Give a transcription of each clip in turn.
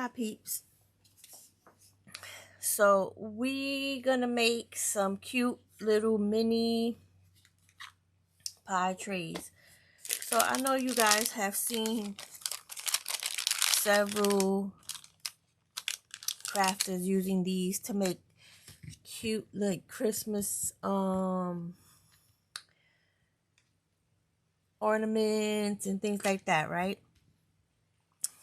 Hi peeps. So we gonna make some cute little mini pie trays. So I know you guys have seen several crafters using these to make cute like Christmas ornaments and things like that, right?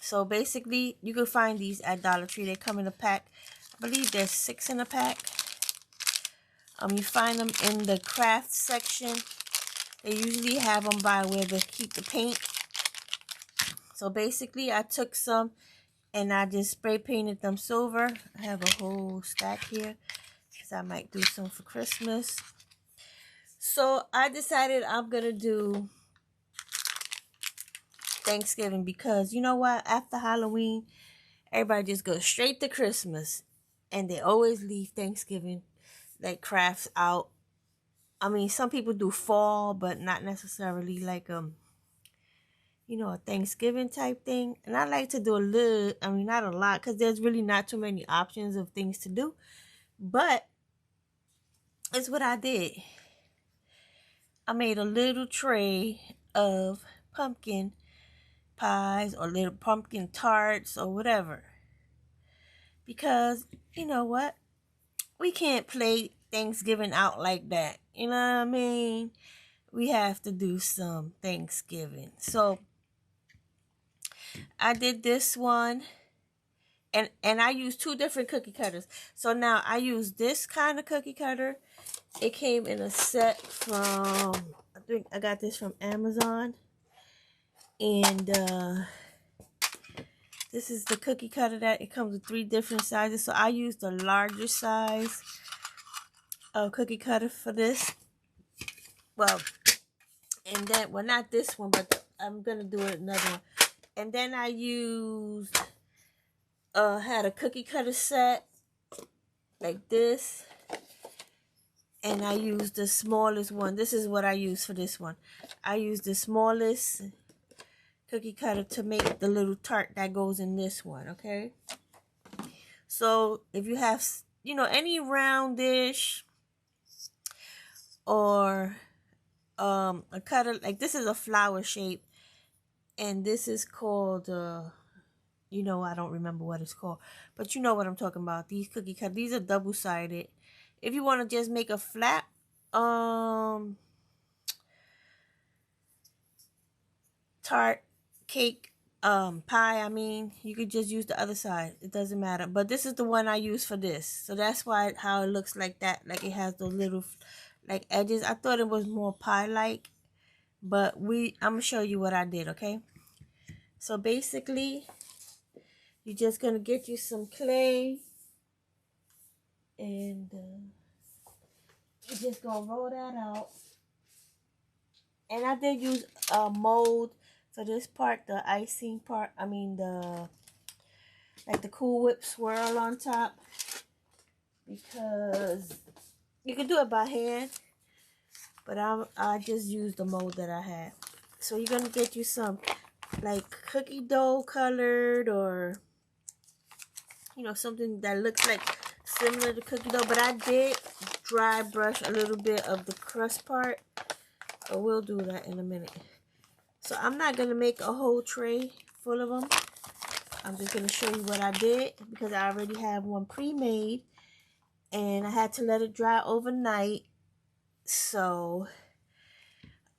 So basically you can find these at Dollar Tree. They come in a pack. I believe there's 6 in a pack. You find them in the craft section. They usually have them by where they keep the paint. So basically I took some and I just spray painted them silver. I have a whole stack here because I might do some for Christmas. So I decided I'm gonna do Thanksgiving because you know what, after Halloween everybody just goes straight to Christmas and they always leave Thanksgiving like crafts out. I mean, some people do fall, but not necessarily like you know, a Thanksgiving type thing. And I like to do a little, I mean, not a lot, because there's really not too many options of things to do. But it's what I did. I made a little tray of pumpkin pies or little pumpkin tarts or whatever. Because, you know what? We can't play Thanksgiving out like that. You know what I mean? We have to do some Thanksgiving. So I did this one. And I used 2 different cookie cutters. So now I use this kind of cookie cutter. It came in a set from, I think I got this from Amazon. And this is the cookie cutter that it comes with 3 different sizes. So I used the larger size cookie cutter for this. Well, and then, well, not this one, but I'm going to do another one. And then I used, had a cookie cutter set like this. And I used the smallest one. This is what I use for this one. I used the smallest cookie cutter to make the little tart that goes in this one, okay? So if you have, you know, any roundish or a cutter, like this is a flower shape. And this is called, you know, I don't remember what it's called. But you know what I'm talking about. These cookie cutters, these are double-sided. If you want to just make a flat tart cake pie, I mean, you could just use the other side. It doesn't matter. But this is the one I use for this. So that's why how it looks like that. Like it has those little like edges. I thought it was more pie-like. But I'm going to show you what I did, okay? So basically, you're just going to get you some clay. And you're just going to roll that out. And I did use a mold for this part, the icing part. I mean, like the Cool Whip swirl on top. Because you can do it by hand. But I just used the mold that I had. So you're going to get you some like cookie dough colored or, you know, something that looks like similar to cookie dough. But I did dry brush a little bit of the crust part. But we'll do that in a minute. So I'm not going to make a whole tray full of them. I'm just going to show you what I did because I already have one pre-made. And I had to let it dry overnight. So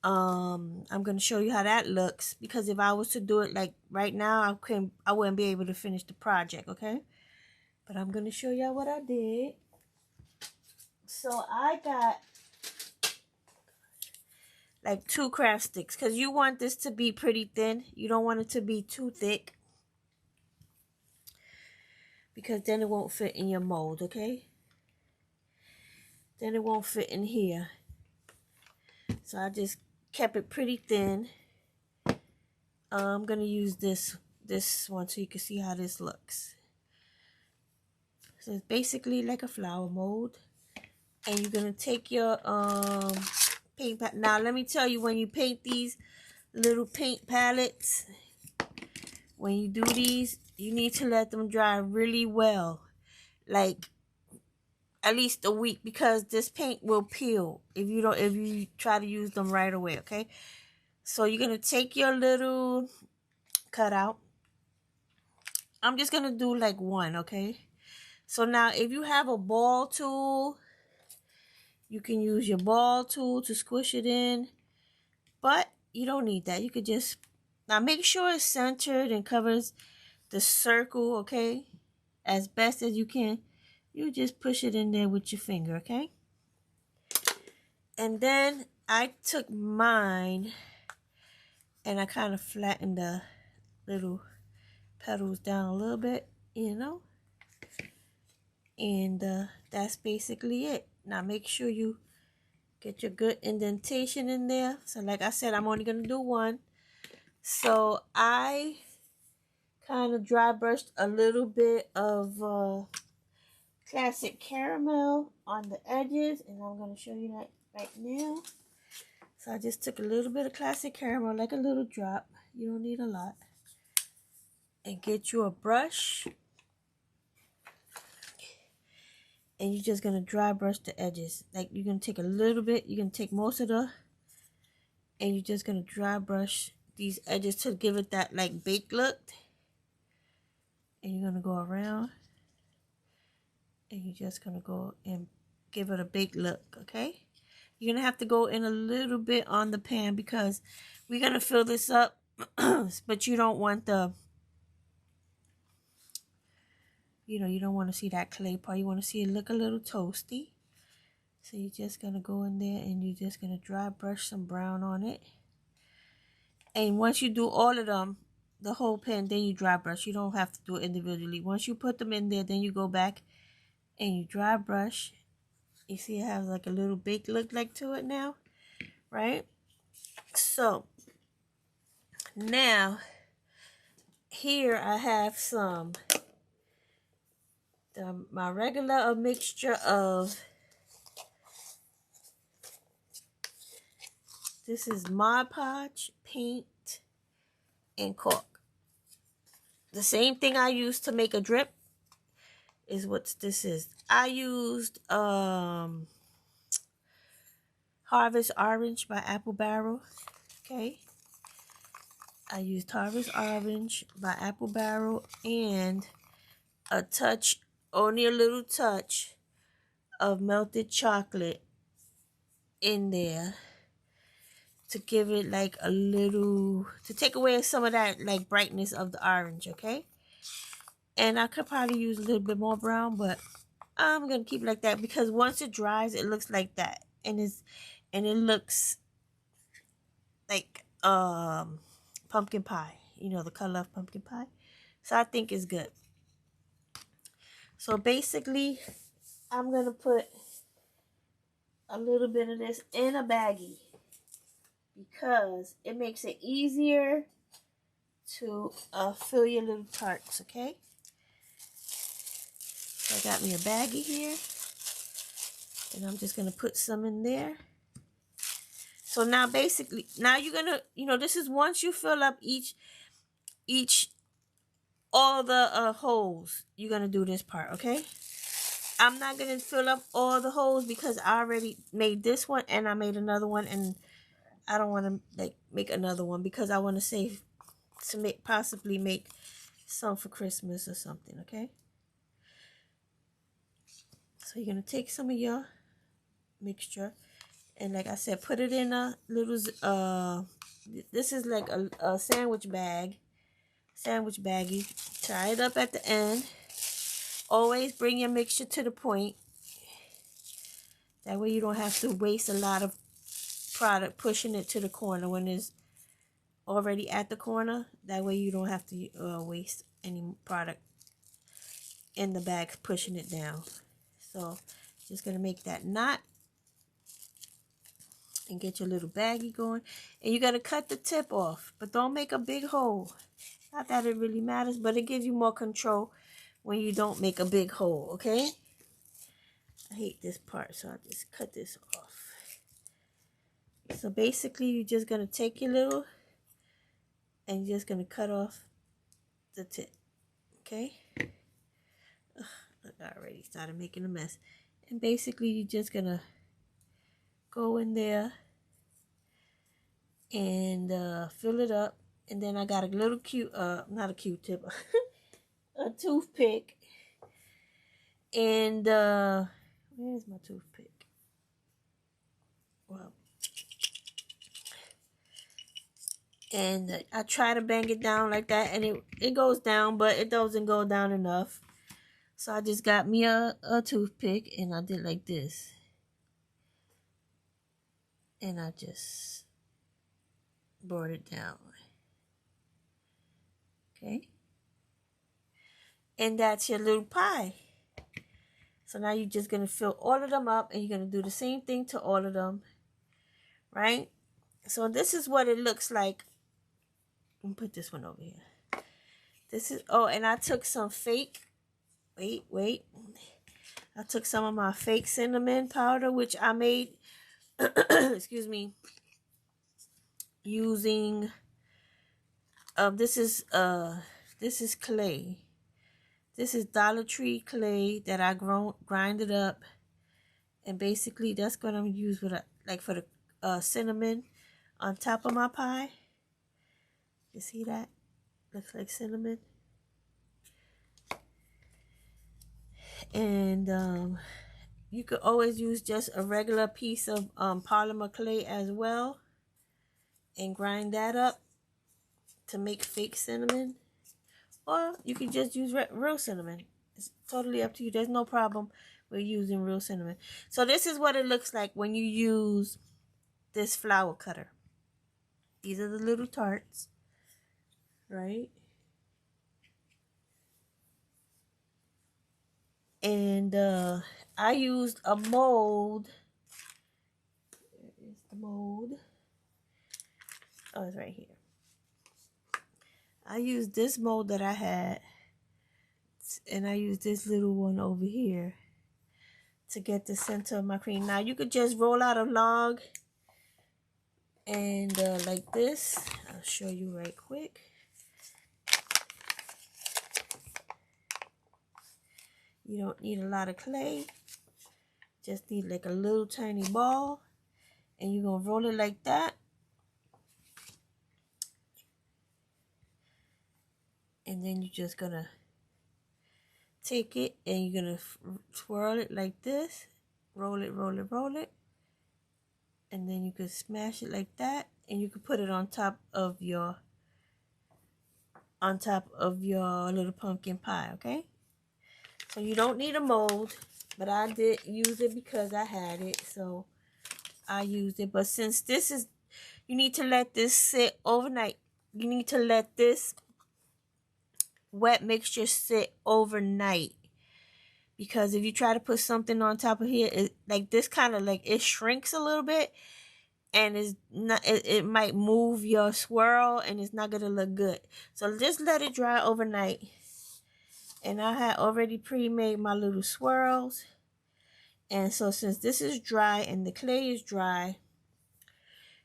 I'm going to show you how that looks. Because if I was to do it like right now, I wouldn't be able to finish the project, okay? But I'm going to show y'all what I did. So I got like 2 craft sticks because you want this to be pretty thin. You don't want it to be too thick because then it won't fit in your mold, okay? Then it won't fit in here. So I just kept it pretty thin. I'm going to use this one so you can see how this looks. So it's basically like a flower mold. And you're going to take your paint palette. Now let me tell you, when you paint these little paint palettes, when you do these, you need to let them dry really well, like at least a week, because this paint will peel if you try to use them right away. Okay, so you're gonna take your little cutout. I'm just gonna do like one. Okay, so now if you have a ball tool, you can use your ball tool to squish it in, but you don't need that. You could just, now make sure it's centered and covers the circle, okay, as best as you can. You just push it in there with your finger, okay? And then I took mine and I kind of flattened the little petals down a little bit, you know? And that's basically it. Now make sure you get your good indentation in there. So like I said, I'm only going to do one. So I kind of dry brushed a little bit of classic caramel on the edges, and I'm going to show you that right now. So I just took a little bit of classic caramel, like a little drop. You don't need a lot. And get you a brush. And you're just going to dry brush the edges. Like you're going to take a little bit. You're going to take most of the, and you're just going to dry brush these edges to give it that like baked look. And you're going to go around. And you're just going to go and give it a baked look, okay? You're going to have to go in a little bit on the pan because we're going to fill this up, but you don't want the, you know, you don't want to see that clay part. You want to see it look a little toasty. So you're just going to go in there and you're just going to dry brush some brown on it. And once you do all of them, the whole pan, then you dry brush. You don't have to do it individually. Once you put them in there, then you go back and you dry brush. You see it has like a little baked look like to it now, right? So now here I have some my regular mixture of, this is Mod Podge, paint, and cork. The same thing I used to make a drip is what this is. I used Harvest Orange by Apple Barrel. Okay. I used Harvest Orange by Apple Barrel and a touch, only a little touch of melted chocolate in there to give it like a little, to take away some of that like brightness of the orange, okay? And I could probably use a little bit more brown, but I'm gonna keep it like that because once it dries, it looks like that, and it looks like pumpkin pie. You know, the color of pumpkin pie. So I think it's good. So basically, I'm gonna put a little bit of this in a baggie because it makes it easier to fill your little tarts, okay? So I got me a baggie here, and I'm just gonna put some in there. So now basically, now you're gonna, you know, this is once you fill up all the holes, you're gonna do this part, okay? I'm not gonna fill up all the holes because I already made this one and I made another one, and I don't want to like make another one because I want to save to possibly make some for Christmas or something, okay? So you're gonna take some of your mixture, and like I said, put it in a little this is like a sandwich baggie. Tie it up at the end. Always bring your mixture to the point. That way you don't have to waste a lot of product pushing it to the corner when it's already at the corner. That way you don't have to waste any product in the bag pushing it down. So just gonna make that knot and get your little baggie going, and you gotta cut the tip off, but don't make a big hole. Not that it really matters, but it gives you more control when you don't make a big hole, okay? I hate this part, so I'll just cut this off. So basically, you're just gonna take your little, and you're just gonna cut off the tip. Okay. Ugh, look, I already started making a mess. And basically, you're just gonna go in there and fill it up. And then I got a little not a Q-tip, a toothpick. And where's my toothpick? Well, and I try to bang it down like that, and it goes down, but it doesn't go down enough. So I just got me a toothpick, and I did like this. And I just brought it down. Okay. And that's your little pie. So now you're just going to fill all of them up, and you're going to do the same thing to all of them. Right? So this is what it looks like. Let me put this one over here. This is, oh, and I took some fake, wait. I took some of my fake cinnamon powder, which I made, excuse me, using, this is clay. This is Dollar Tree clay that I grinded up, and basically that's what I'm gonna use with like for the cinnamon on top of my pie. You see that? Looks like cinnamon. And you could always use just a regular piece of polymer clay as well, and grind that up to make fake cinnamon. Or you can just use real cinnamon. It's totally up to you. There's no problem with using real cinnamon. So this is what it looks like when you use this flower cutter. These are the little tarts, right? And I used a mold. Where is the mold? Oh, it's right here. I used this mold that I had, and I used this little one over here to get the center of my cream. Now you could just roll out a log and like this. I'll show you right quick. You don't need a lot of clay. Just need like a little tiny ball, and you're gonna roll it like that. And then you're just gonna take it, and you're gonna twirl it like this. Roll it. And then you could smash it like that, and you could put it on top of your little pumpkin pie, okay? So you don't need a mold, but I did use it because I had it, so I used it. But since this is, you need to let this sit overnight. You need to let this wet mixture sit overnight, because if you try to put something on top of here, it like this kind of like it shrinks a little bit, and it's not, it might move your swirl, and it's not gonna look good. So just let it dry overnight. And I had already pre-made my little swirls, and so since this is dry and the clay is dry,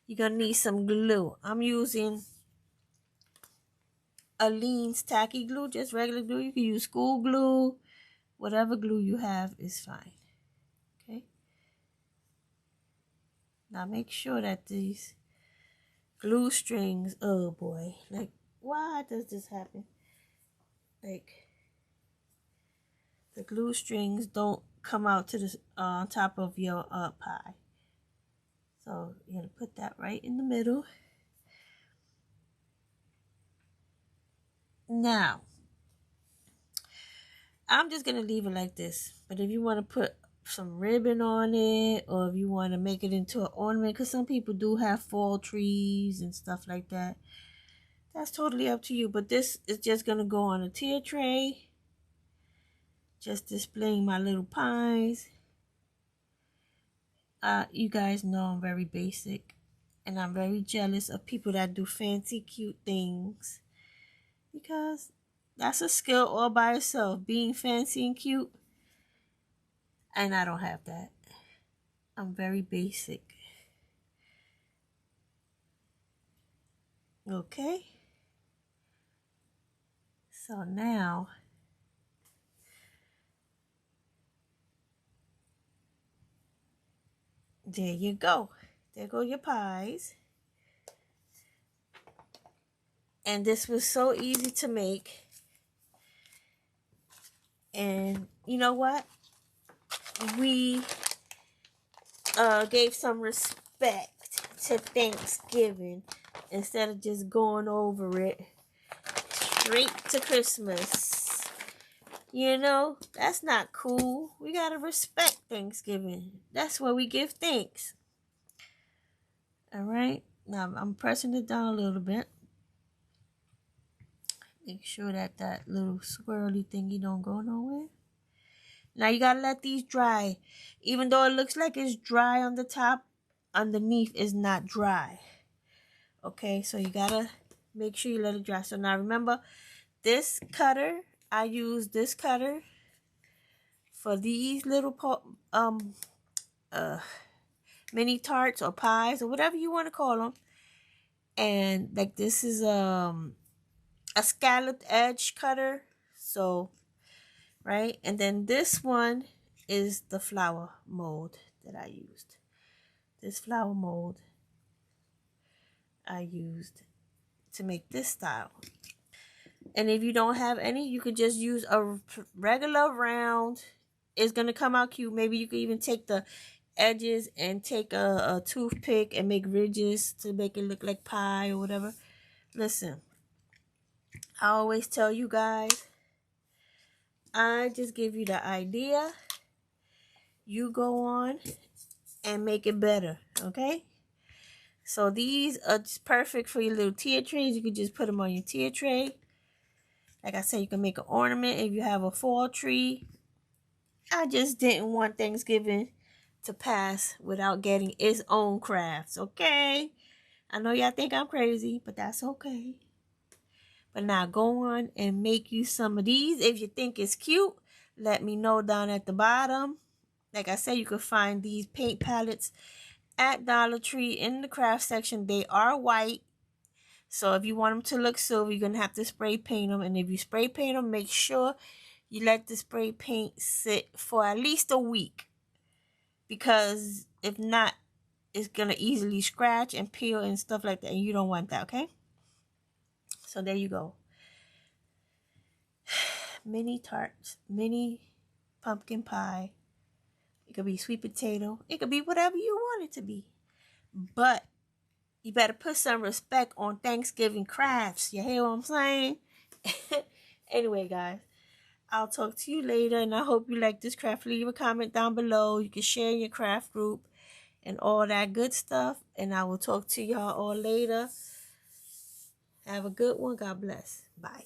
you're gonna need some glue. I'm using Aleene's tacky glue, just regular glue. You can use school glue, whatever glue you have is fine. Okay. Now make sure that these glue strings, oh boy, like why does this happen? Like the glue strings don't come out to the on top of your pie. So you're gonna put that right in the middle. Now, I'm just going to leave it like this. But if you want to put some ribbon on it, or if you want to make it into an ornament, because some people do have fall trees and stuff like that, that's totally up to you. But this is just going to go on a tier tray. Just displaying my little pies. You guys know I'm very basic. And I'm very jealous of people that do fancy, cute things. Because that's a skill all by itself, being fancy and cute. And I don't have that. I'm very basic. Okay. So now, there you go. There go your pies. And this was so easy to make. And you know what? We gave some respect to Thanksgiving instead of just going over it straight to Christmas. You know, that's not cool. We gotta respect Thanksgiving. That's where we give thanks. Alright, now I'm pressing it down a little bit. Make sure that that little swirly thingy don't go nowhere. Now you gotta let these dry. Even though it looks like it's dry on the top, underneath is not dry. Okay, so you gotta make sure you let it dry. So now remember, this cutter, I use this cutter for these little mini tarts or pies or whatever you want to call them. And like this is a scalloped edge cutter. So, right? And then this one is the flour mold that I used. This flour mold I used to make this style. And if you don't have any, you could just use a regular round. It's going to come out cute. Maybe you could even take the edges and take a toothpick and make ridges to make it look like pie or whatever. Listen, I always tell you guys, I just give you the idea. You go on and make it better, okay? So these are just perfect for your little tea trays. You can just put them on your tea tray. Like I said, you can make an ornament if you have a fall tree. I just didn't want Thanksgiving to pass without getting its own crafts, okay? I know y'all think I'm crazy, but that's okay. But now go on and make you some of these. If you think it's cute, let me know down at the bottom. Like I said, you can find these paint palettes at Dollar Tree in the craft section. They are white. So if you want them to look silver, you're going to have to spray paint them. And if you spray paint them, make sure you let the spray paint sit for at least a week. Because if not, it's going to easily scratch and peel and stuff like that. And you don't want that, okay? So there you go. Mini tarts, mini pumpkin pie. It could be sweet potato. It could be whatever you want it to be. But you better put some respect on Thanksgiving crafts. You hear what I'm saying? Anyway, guys, I'll talk to you later. And I hope you like this craft. Leave a comment down below. You can share in your craft group and all that good stuff. And I will talk to y'all all later. Have a good one. God bless. Bye.